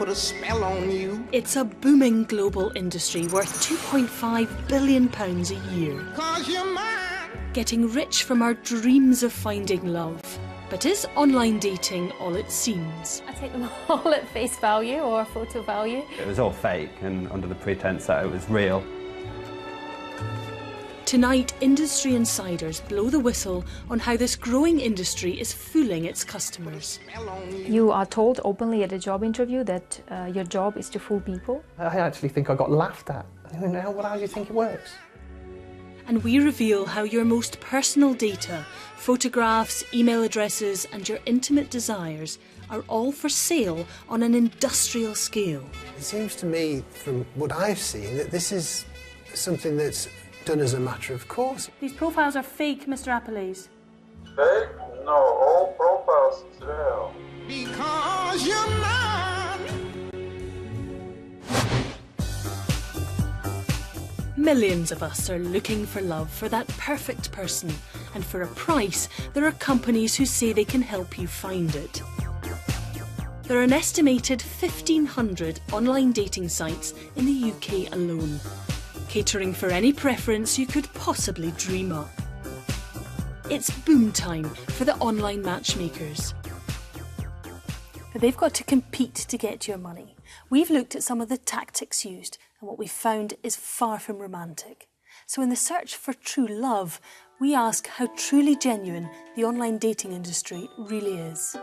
put a spell on you. It's a booming global industry worth £2.5 billion a year. 'Cause you're mine. Getting rich from our dreams of finding love. But is online dating all it seems? I take them all at face value or photo value. It was all fake and under the pretense that it was real. Tonight, industry insiders blow the whistle on how this growing industry is fooling its customers. You are told openly at a job interview that your job is to fool people. I actually think I got laughed at. How do you think it works? And we reveal how your most personal data, photographs, email addresses and your intimate desires are all for sale on an industrial scale. It seems to me, from what I've seen, that this is something that's done as a matter of course. These profiles are fake, Mr. Appelese. Fake? No, all profiles real. Because you're mine. Millions of us are looking for love, for that perfect person. And for a price, there are companies who say they can help you find it. There are an estimated 1,500 online dating sites in the UK alone, catering for any preference you could possibly dream up. It's boom time for the online matchmakers. But they've got to compete to get your money. We've looked at some of the tactics used, and what we've found is far from romantic. So in the search for true love, we ask how truly genuine the online dating industry really is.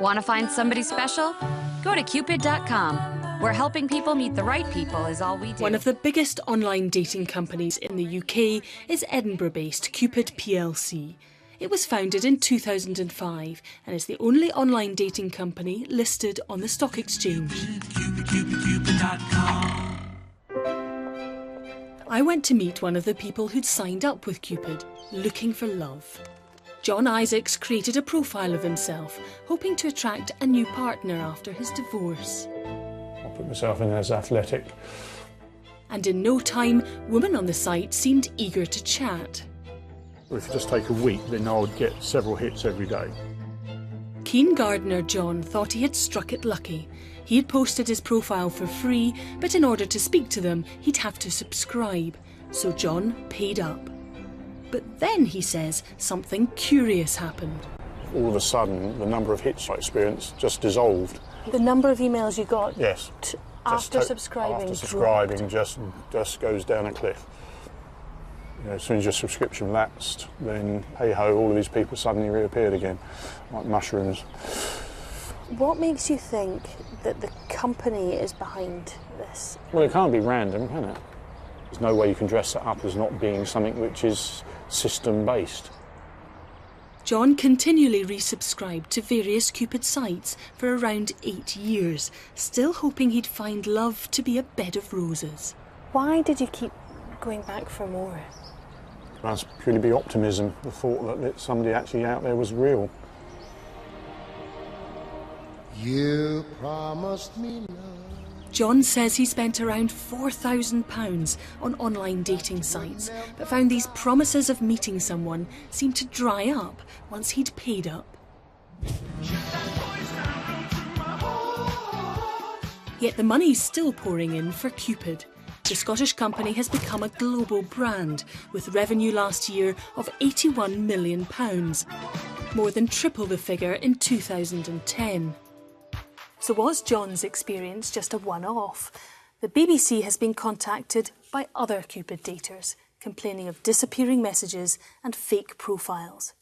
Want to find somebody special? Go to Cupid.com, where helping people meet the right people is all we do. One of the biggest online dating companies in the UK is Edinburgh-based Cupid plc. It was founded in 2005 and is the only online dating company listed on the stock exchange. I went to meet one of the people who'd signed up with Cupid, looking for love. John Isaacs created a profile of himself, hoping to attract a new partner after his divorce. I put myself in as athletic. And in no time, women on the site seemed eager to chat. If you just take a week, then I would get several hits every day. Keen gardener John thought he had struck it lucky. He had posted his profile for free, but in order to speak to them, he'd have to subscribe. So John paid up. But then, he says, something curious happened. All of a sudden, the number of hits I experienced just dissolved. The number of emails you got? Yes. After subscribing? After subscribing, just goes down a cliff. You know, as soon as your subscription lapsed, then hey-ho, all of these people suddenly reappeared again, like mushrooms. What makes you think that the company is behind this? Well, it can't be random, can it? There's no way you can dress it up as not being something which is system-based. John continually resubscribed to various Cupid sites for around 8 years, still hoping he'd find love to be a bed of roses. Why did you keep going back for more? It must purely be optimism, the thought that somebody actually out there was real. You promised me love. John says he spent around £4,000 on online dating sites, but found these promises of meeting someone seemed to dry up once he'd paid up. Yet the money's still pouring in for Cupid. The Scottish company has become a global brand, with revenue last year of £81 million, more than triple the figure in 2010. So was John's experience just a one-off? The BBC has been contacted by other Cupid daters, complaining of disappearing messages and fake profiles.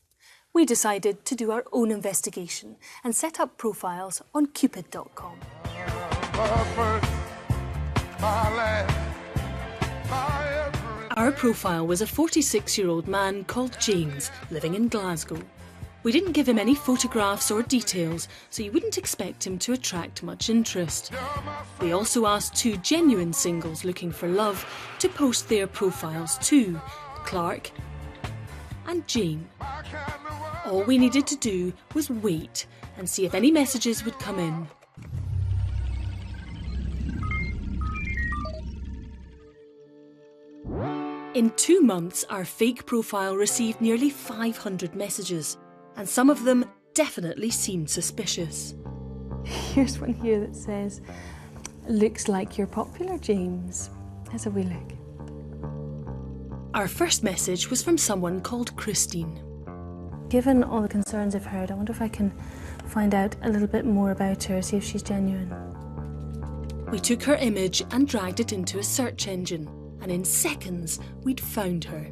We decided to do our own investigation and set up profiles on Cupid.com. Our profile was a 46-year-old man called James, living in Glasgow. We didn't give him any photographs or details, so you wouldn't expect him to attract much interest. We also asked 2 genuine singles looking for love to post their profiles too, Clark and Jane. All we needed to do was wait and see if any messages would come in. In 2 months, our fake profile received nearly 500 messages, and some of them definitely seemed suspicious. Here's one here that says, "Looks like you're popular, James." Let's have a wee look. Our first message was from someone called Christine. Given all the concerns I've heard, I wonder if I can find out a little bit more about her, see if she's genuine. We took her image and dragged it into a search engine, and in seconds we'd found her.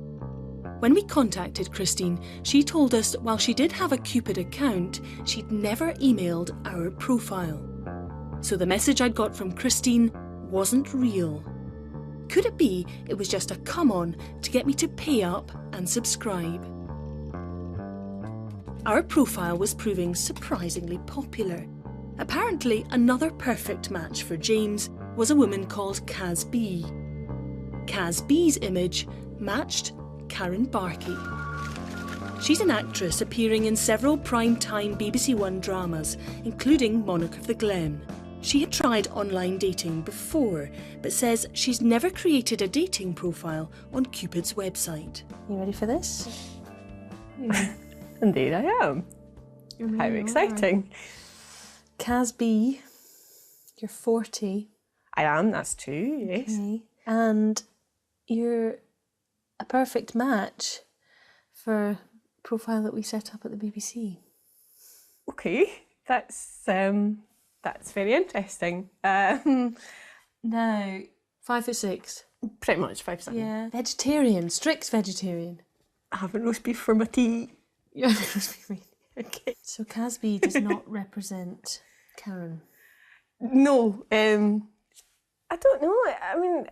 When we contacted Christine, she told us while she did have a Cupid account, she'd never emailed our profile. So the message I'd got from Christine wasn't real. Could it be it was just a come-on to get me to pay up and subscribe? Our profile was proving surprisingly popular. Apparently, another perfect match for James was a woman called Kaz B. Kaz B's image matched Karen Barkeep. She's an actress appearing in several prime-time BBC One dramas, including Monarch of the Glen. She had tried online dating before, but says she's never created a dating profile on Cupid's website. You ready for this? Indeed I am. How exciting. Kaz B, you're 40. I am, that's true, yes. Okay. And you're a perfect match for a profile that we set up at the BBC. Okay, that's very interesting. Now, 5'6". Pretty much 5'7". Yeah. Vegetarian, strict vegetarian. I have a roast beef for my tea. Yeah, okay. So Kaz B does not represent Karen. No, I don't know. I mean,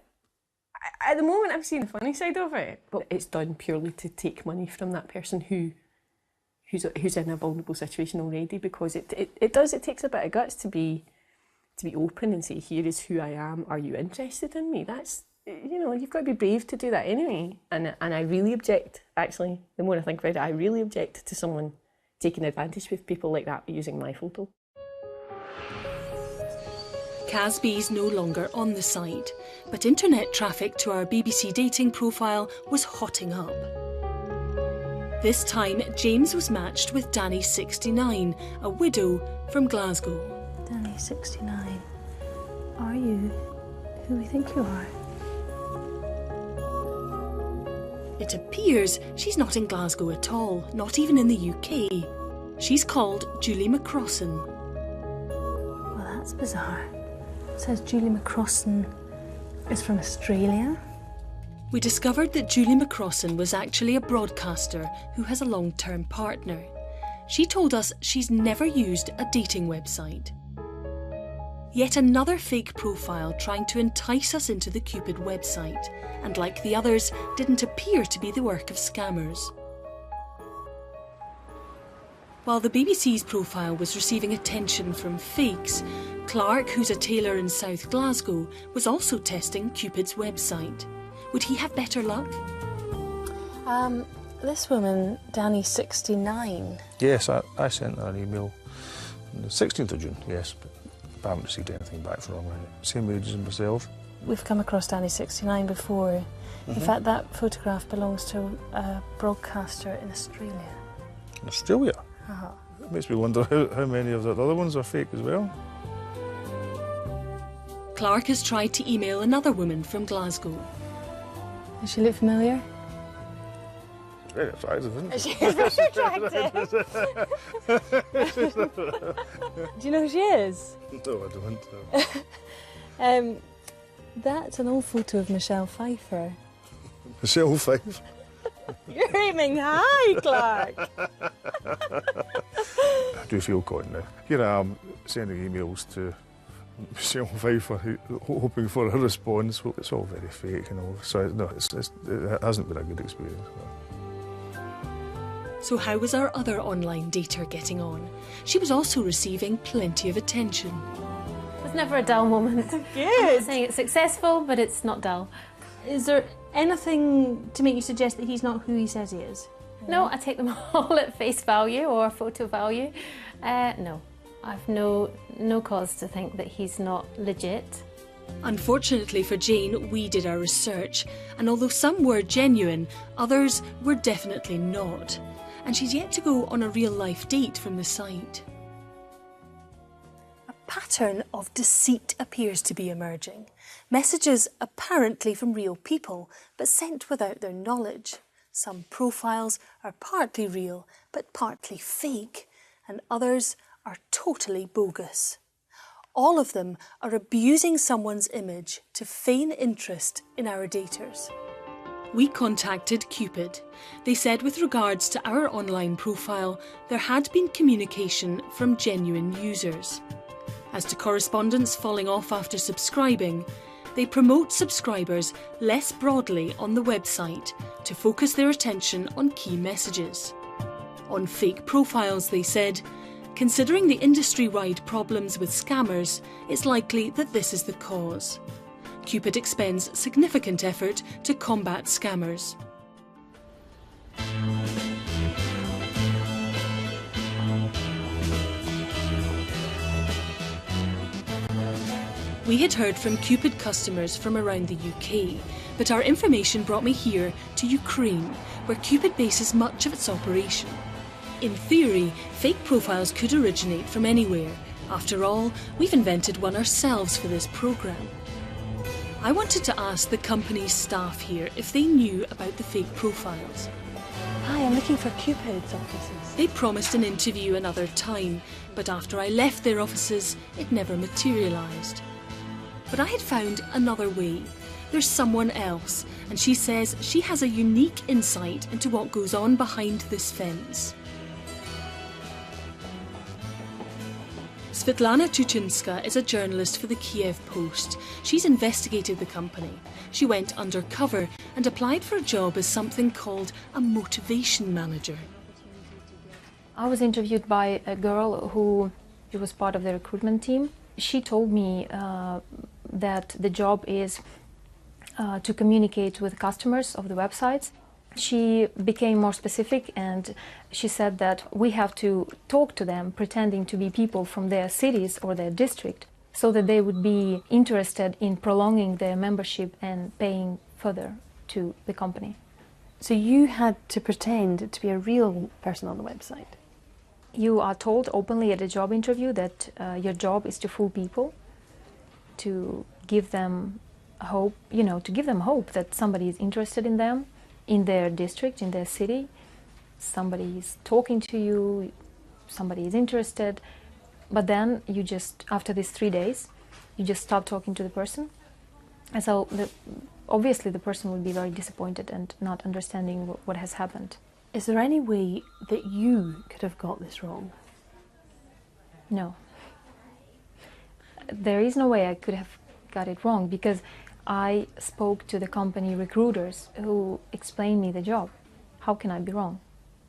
at the moment I'm seeing the funny side of it, but it's done purely to take money from that person who's in a vulnerable situation already, because it takes a bit of guts to be open and say, here is who I am, are you interested in me? That's, you know, you've got to be brave to do that anyway. And I really object, actually, the more I think about it, I really object to someone taking advantage with people like that using my photo. Kaz B's no longer on the site, but internet traffic to our BBC dating profile was hotting up. This time, James was matched with Danny, 69, a widow from Glasgow. Danny, 69. Are you who we think you are? It appears she's not in Glasgow at all, not even in the UK. She's called Julie McCrossan. Well, that's bizarre. It says Julie McCrossan is from Australia. We discovered that Julie McCrossan was actually a broadcaster who has a long-term partner. She told us she's never used a dating website. Yet another fake profile trying to entice us into the Cupid website, and like the others, didn't appear to be the work of scammers. While the BBC's profile was receiving attention from fakes, Clark, who's a tailor in South Glasgow, was also testing Cupid's website. Would he have better luck? This woman, Danny, 69. Yes, I sent her an email on the 16th of June, yes, but I haven't received anything back from her. Same age as myself. We've come across Danny, 69 before. In fact, that photograph belongs to a broadcaster in Australia. In Australia? Uh-huh. It makes me wonder how many of the other ones are fake as well. Clark has tried to email another woman from Glasgow. Does she look familiar? It's very attractive, isn't it? She's very attractive. Do you know who she is? No, I don't. That's an old photo of Michelle Pfeiffer. Michelle Pfeiffer. You're aiming high, Clark. I do feel caught now. Here I am sending emails to Michelle Pfeiffer, hoping for a response. Well, it's all very fake and all. So no, it hasn't been a good experience. So how was our other online dater getting on? She was also receiving plenty of attention. It's never a dull moment. Good. I'm not saying it's successful, but it's not dull. Is there anything to make you suggest that he's not who he says he is? No, I take them all at face value or photo value. No, I've no cause to think that he's not legit. Unfortunately for Jane, we did our research, and although some were genuine, others were definitely not. And she's yet to go on a real-life date from the site. A pattern of deceit appears to be emerging. Messages apparently from real people, but sent without their knowledge. Some profiles are partly real, but partly fake, and others are totally bogus. All of them are abusing someone's image to feign interest in our daters. We contacted Cupid. They said with regards to our online profile, there had been communication from genuine users. As to correspondence falling off after subscribing, they promote subscribers less broadly on the website to focus their attention on key messages. On fake profiles, they said, considering the industry-wide problems with scammers, it's likely that this is the cause. Cupid expends significant effort to combat scammers. We had heard from Cupid customers from around the UK, but our information brought me here to Ukraine, where Cupid bases much of its operation. In theory, fake profiles could originate from anywhere. After all, we've invented one ourselves for this programme. I wanted to ask the company's staff here if they knew about the fake profiles. Hi, I'm looking for Cupid's offices. They promised an interview another time, but after I left their offices, it never materialised. But I had found another way. There's someone else, and she says she has a unique insight into what goes on behind this fence. Svetlana Tuchinska is a journalist for the Kiev Post. She's investigated the company. She went undercover and applied for a job as something called a motivation manager. I was interviewed by a girl who was part of the recruitment team. She told me that the job is to communicate with customers of the websites. She became more specific and she said that we have to talk to them pretending to be people from their cities or their district so that they would be interested in prolonging their membership and paying further to the company. So you had to pretend to be a real person on the website? You are told openly at a job interview that your job is to fool people, to give them hope, to give them hope that somebody is interested in them, in their district, in their city. Somebody is talking to you, somebody is interested, but then you just, after these 3 days, you just stop talking to the person. And so obviously the person would be very disappointed and not understanding what has happened. Is there any way that you could have got this wrong? No. There is no way I could have got it wrong because I spoke to the company recruiters who explained me the job. How can I be wrong?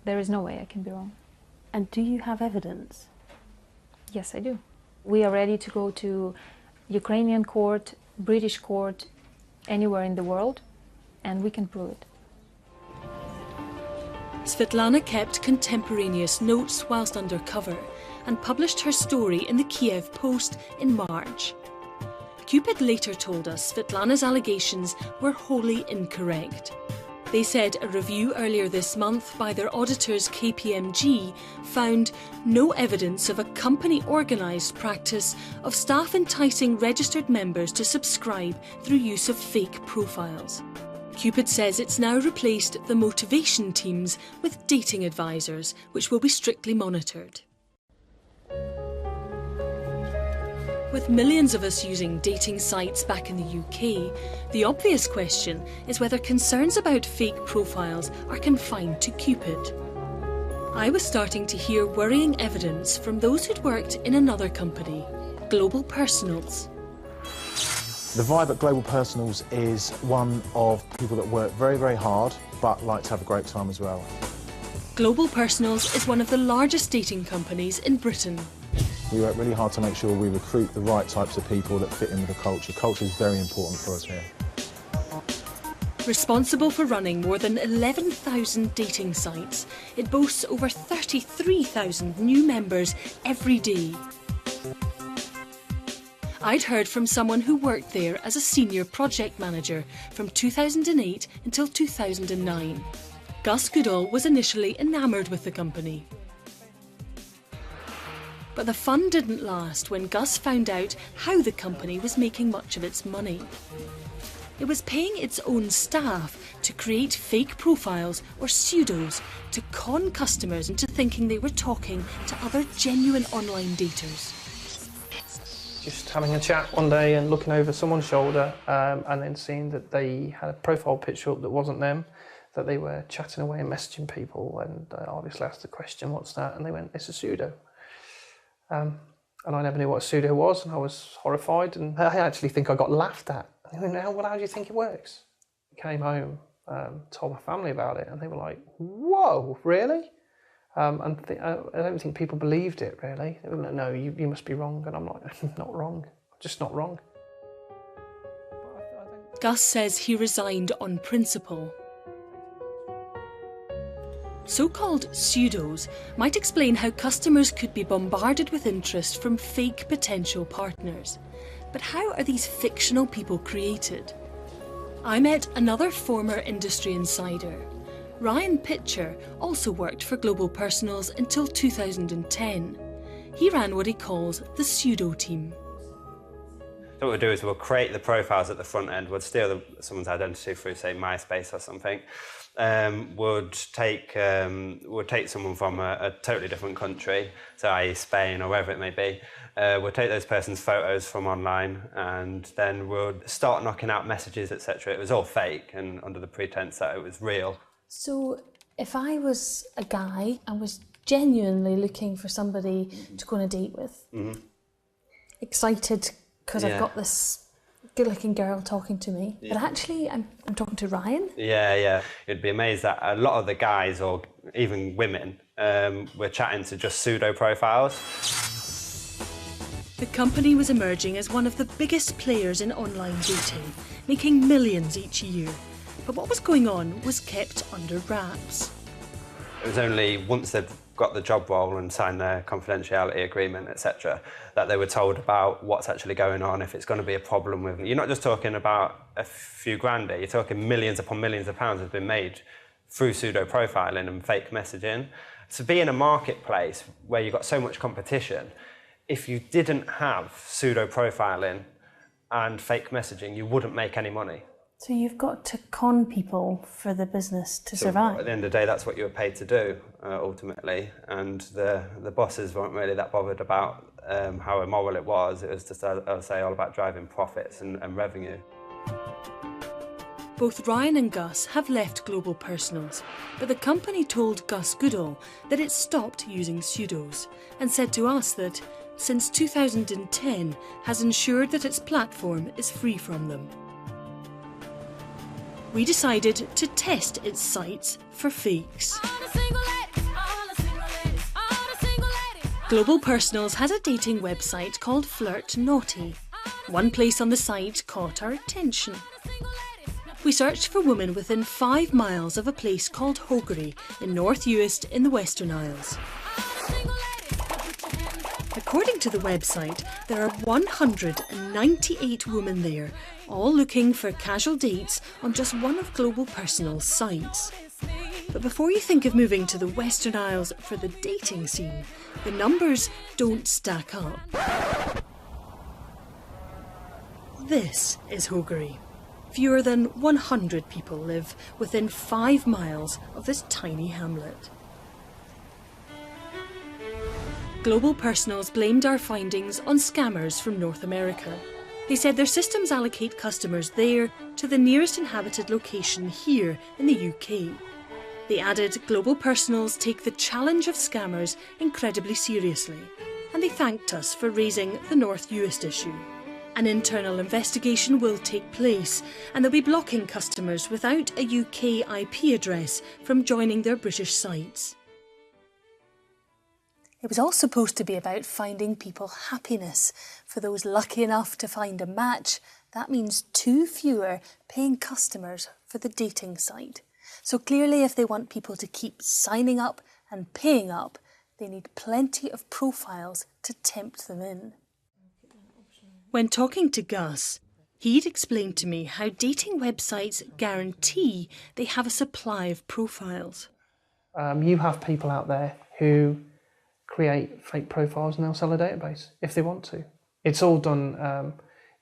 There is no way I can be wrong. And do you have evidence? Yes, I do. We are ready to go to Ukrainian court, British court, anywhere in the world, and we can prove it. Svetlana kept contemporaneous notes whilst undercover and published her story in the Kiev Post in March. Cupid later told us Svetlana's allegations were wholly incorrect. They said a review earlier this month by their auditors KPMG found no evidence of a company-organised practice of staff enticing registered members to subscribe through use of fake profiles. Cupid says it's now replaced the motivation teams with dating advisors, which will be strictly monitored. With millions of us using dating sites back in the UK, the obvious question is whether concerns about fake profiles are confined to Cupid. I was starting to hear worrying evidence from those who'd worked in another company, Global Personals. The vibe at Global Personals is one of people that work very, very hard, but like to have a great time as well. Global Personals is one of the largest dating companies in Britain. We work really hard to make sure we recruit the right types of people that fit in with the culture. Culture is very important for us here. Responsible for running more than 11,000 dating sites, it boasts over 33,000 new members every day. I'd heard from someone who worked there as a senior project manager from 2008 until 2009. Gus Goodall was initially enamoured with the company. But the fun didn't last when Gus found out how the company was making much of its money. It was paying its own staff to create fake profiles or pseudos to con customers into thinking they were talking to other genuine online daters. Just having a chat one day and looking over someone's shoulder and then seeing that they had a profile picture up that wasn't them, that they were chatting away and messaging people, and I obviously asked the question, what's that? And they went, it's a pseudo. And I never knew what a pseudo was, and I was horrified, and I actually think I got laughed at. I went, how do you think it works? I came home, told my family about it, and they were like, whoa, really? I don't think people believed it, really. They were like, no, you must be wrong. And I'm like, I'm not wrong, I'm just not wrong. Gus says he resigned on principle. So-called pseudos might explain how customers could be bombarded with interest from fake potential partners. But how are these fictional people created? I met another former industry insider. Ryan Pitcher also worked for Global Personals until 2010. He ran what he calls the pseudo team. So what we'll do is we'll create the profiles at the front end. We'll steal someone's identity through, say, MySpace or something. Would take someone from a totally different country, so i.e. Spain or wherever it may be. We'll take those person's photos from online, and then we'll start knocking out messages, etc. It was all fake and under the pretense that it was real. So if I was a guy and was genuinely looking for somebody to go on a date with, excited because I've got this good-looking girl talking to me, but actually I'm talking to Ryan. Yeah. You'd be amazed that a lot of the guys, or even women, were chatting to just pseudo profiles. The company was emerging as one of the biggest players in online dating, making millions each year. But what was going on was kept under wraps. It was only once they'd got the job role and signed their confidentiality agreement, etc., that they were told about what's actually going on, if it's going to be a problem with... You're not just talking about a few grand here, you're talking millions upon millions of pounds have been made through pseudo-profiling and fake messaging. To be in a marketplace where you've got so much competition, if you didn't have pseudo-profiling and fake messaging, you wouldn't make any money. So you've got to con people for the business to survive. At the end of the day, that's what you were paid to do, ultimately. And the bosses weren't really that bothered about how immoral it was. It was just, I would say, all about driving profits and revenue. Both Ryan and Gus have left Global Personals, but the company told Gus Goodall that it stopped using pseudos and said to us that, since 2010, has ensured that its platform is free from them. We decided to test its sites for fakes. Global Personals has a dating website called Flirt Naughty. One place on the site caught our attention. We searched for women within 5 miles of a place called Hoggery in North Uist in the Western Isles. According to the website, there are 198 women there, all looking for casual dates on just one of Global Personal's sites. But before you think of moving to the Western Isles for the dating scene, the numbers don't stack up. This is Hoggery. Fewer than 100 people live within 5 miles of this tiny hamlet. Global Personals blamed our findings on scammers from North America. They said their systems allocate customers there to the nearest inhabited location here in the UK. They added Global Personals take the challenge of scammers incredibly seriously, and they thanked us for raising the North Uist issue. An internal investigation will take place, and they'll be blocking customers without a UK IP address from joining their British sites. It was all supposed to be about finding people happiness. For those lucky enough to find a match, that means 2 fewer paying customers for the dating site. So clearly, if they want people to keep signing up and paying up, they need plenty of profiles to tempt them in. When talking to Gus, he'd explained to me how dating websites guarantee they have a supply of profiles. You have people out there who create fake profiles and they'll sell a database if they want to. It's all done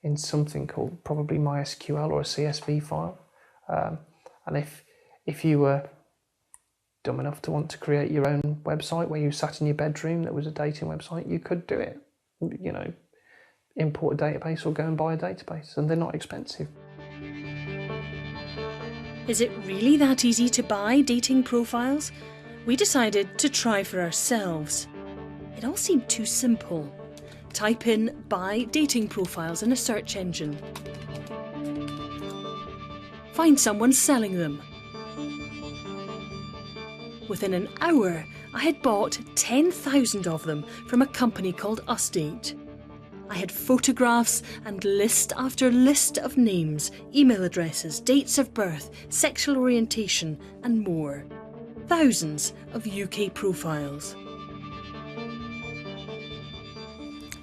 in something called probably MySQL or a CSV file. And if you were dumb enough to want to create your own website where you sat in your bedroom that was a dating website, you could do it. You know, import a database or go and buy a database, and they're not expensive. Is it really that easy to buy dating profiles? We decided to try for ourselves. It all seemed too simple. Type in "buy dating profiles" in a search engine. Find someone selling them. Within an hour, I had bought 10,000 of them from a company called Usdate. I had photographs and list after list of names, email addresses, dates of birth, sexual orientation and more. Thousands of UK profiles.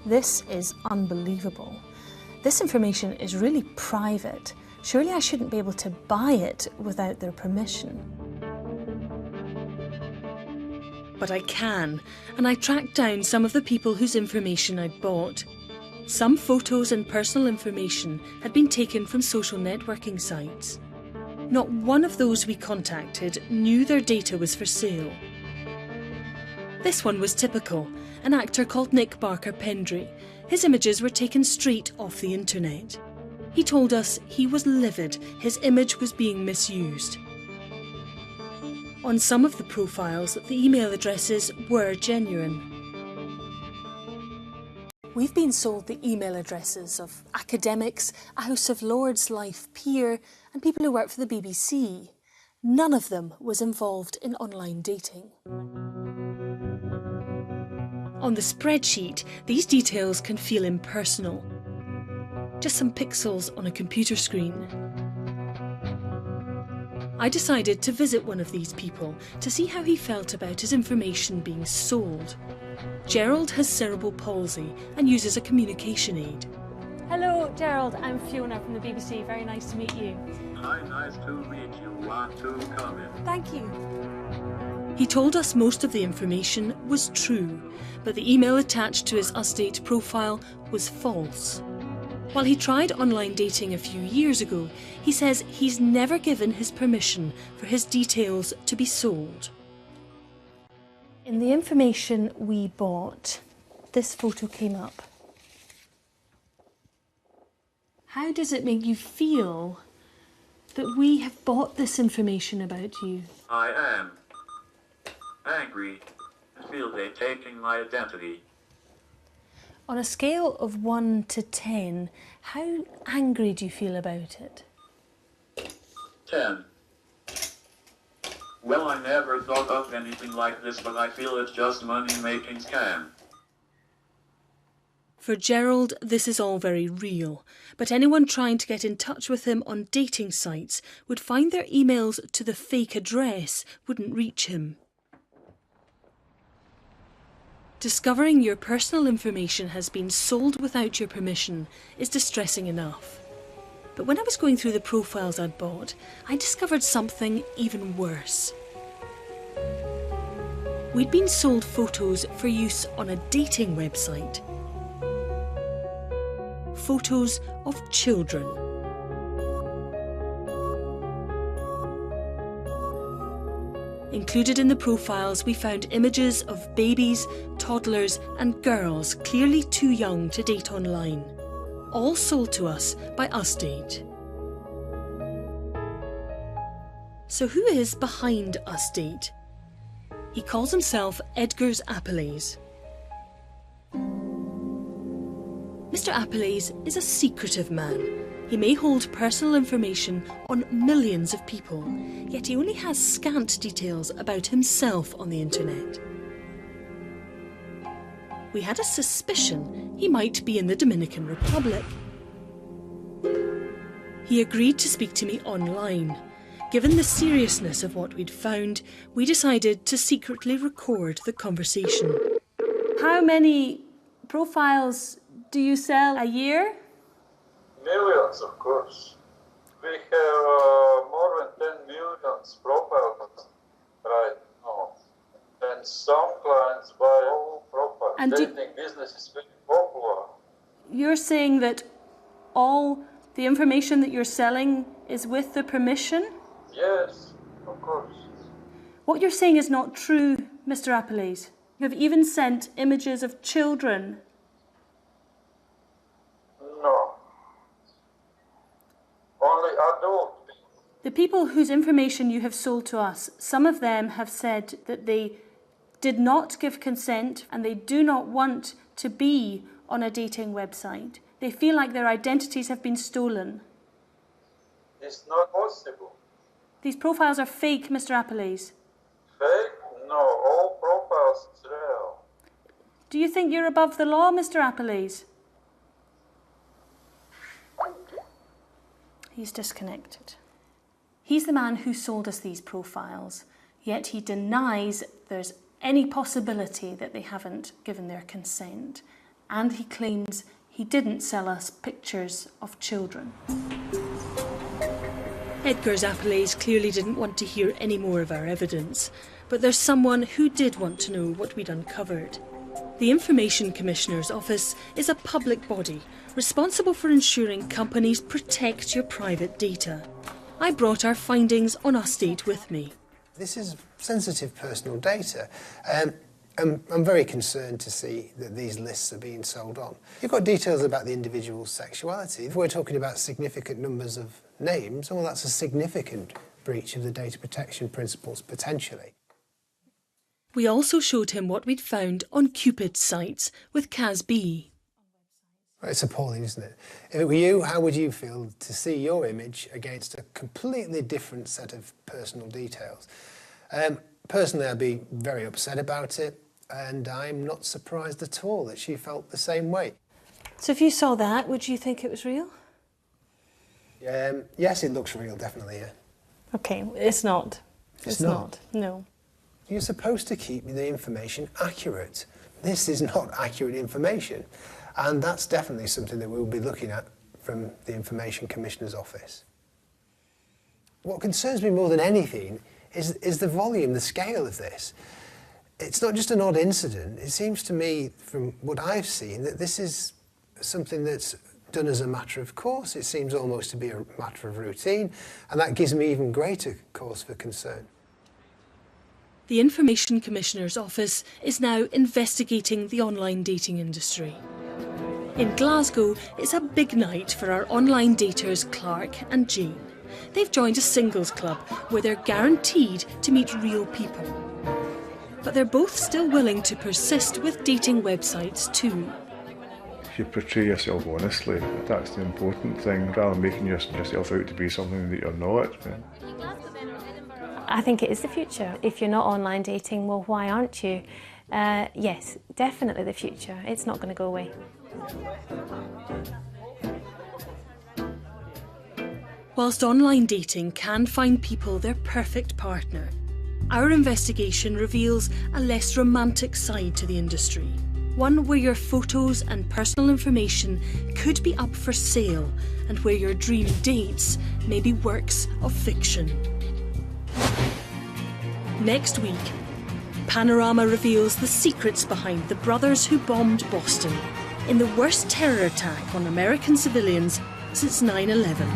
This is unbelievable. This information is really private. Surely I shouldn't be able to buy it without their permission. But I can, and I tracked down some of the people whose information I'd bought. Some photos and personal information had been taken from social networking sites. Not one of those we contacted knew their data was for sale. This one was typical, an actor called Nick Barker Pendry. His images were taken straight off the internet. He told us he was livid his image was being misused. On some of the profiles, the email addresses were genuine. We've been sold the email addresses of academics, a House of Lords life peer, and people who work for the BBC. None of them was involved in online dating. On the spreadsheet, these details can feel impersonal. Just some pixels on a computer screen. I decided to visit one of these people to see how he felt about his information being sold. Gerald has cerebral palsy and uses a communication aid. Hello, Gerald. I'm Fiona from the BBC. Very nice to meet you. Hi, nice to meet you. Want to come in? Thank you. He told us most of the information was true, but the email attached to his Usdate profile was false. While he tried online dating a few years ago, he says he's never given his permission for his details to be sold. In the information we bought, this photo came up. How does it make you feel that we have bought this information about you? I am angry. I feel they're taking my identity. On a scale of 1 to 10, how angry do you feel about it? 10. Well, I never thought of anything like this, but I feel it's just money-making scam. For Gerald, this is all very real, but anyone trying to get in touch with him on dating sites would find their emails to the fake address wouldn't reach him. Discovering your personal information has been sold without your permission is distressing enough. But when I was going through the profiles I'd bought, I discovered something even worse. We'd been sold photos for use on a dating website. Photos of children. Included in the profiles, we found images of babies, toddlers and girls clearly too young to date online. All sold to us by Usdate. So who is behind Usdate? He calls himself Edgar's Appellees. Mr. Appellees is a secretive man. He may hold personal information on millions of people, yet he only has scant details about himself on the internet. We had a suspicion he might be in the Dominican Republic. He agreed to speak to me online. Given the seriousness of what we'd found, we decided to secretly record the conversation. How many profiles do you sell a year? Millions, of course. We have more than 10 million profiles right now. And some clients buy all And dating business is very popular. You're saying that all the information that you're selling is with the permission? Yes, of course. What you're saying is not true, Mr. Appelese. You have even sent images of children. No. Only adult people. The people whose information you have sold to us, some of them have said that they did not give consent and they do not want to be on a dating website. They feel like their identities have been stolen. It's not possible. These profiles are fake, Mr. Appelese. Fake? No, all profiles is real. Do you think you're above the law, Mr. Appelese? He's disconnected. He's the man who sold us these profiles, yet he denies there's any possibility that they haven't given their consent, and he claims he didn't sell us pictures of children. Edgar's Appelese clearly didn't want to hear any more of our evidence, but there's someone who did want to know what we'd uncovered. The Information Commissioner's Office is a public body responsible for ensuring companies protect your private data. I brought our findings on our state with me. This is sensitive personal data. I'm very concerned to see that these lists are being sold on. You've got details about the individual's sexuality. If we're talking about significant numbers of names, well, that's a significant breach of the data protection principles, potentially. We also showed him what we'd found on Cupid's sites with CASB. It's appalling, isn't it? If it were you, how would you feel to see your image against a completely different set of personal details? Personally, I'd be very upset about it, and I'm not surprised at all that she felt the same way. So if you saw that, would you think it was real? Yes, it looks real, definitely, yeah. Okay, it's not. It's not? No. You're supposed to keep the information accurate. This is not accurate information. And that's definitely something that we'll be looking at from the Information Commissioner's Office. What concerns me more than anything is the volume, the scale of this. It's not just an odd incident. It seems to me, from what I've seen, that this is something that's done as a matter of course. It seems almost to be a matter of routine, and that gives me even greater cause for concern. The Information Commissioner's Office is now investigating the online dating industry. In Glasgow, it's a big night for our online daters Clark and Jane. They've joined a singles club where they're guaranteed to meet real people. But they're both still willing to persist with dating websites too. If you portray yourself honestly, that's the important thing, rather than making yourself out to be something that you're not. I think it is the future. If you're not online dating, well, why aren't you? Yes, definitely the future. It's not going to go away. Whilst online dating can find people their perfect partner, our investigation reveals a less romantic side to the industry. One where your photos and personal information could be up for sale and where your dream dates may be works of fiction. Next week, Panorama reveals the secrets behind the brothers who bombed Boston in the worst terror attack on American civilians since 9/11.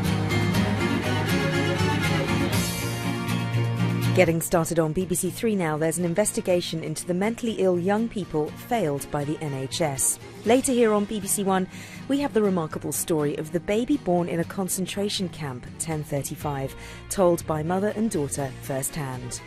Getting started on BBC Three now, there's an investigation into the mentally ill young people failed by the NHS. Later here on BBC One, we have the remarkable story of the baby born in a concentration camp, 1035, told by mother and daughter firsthand.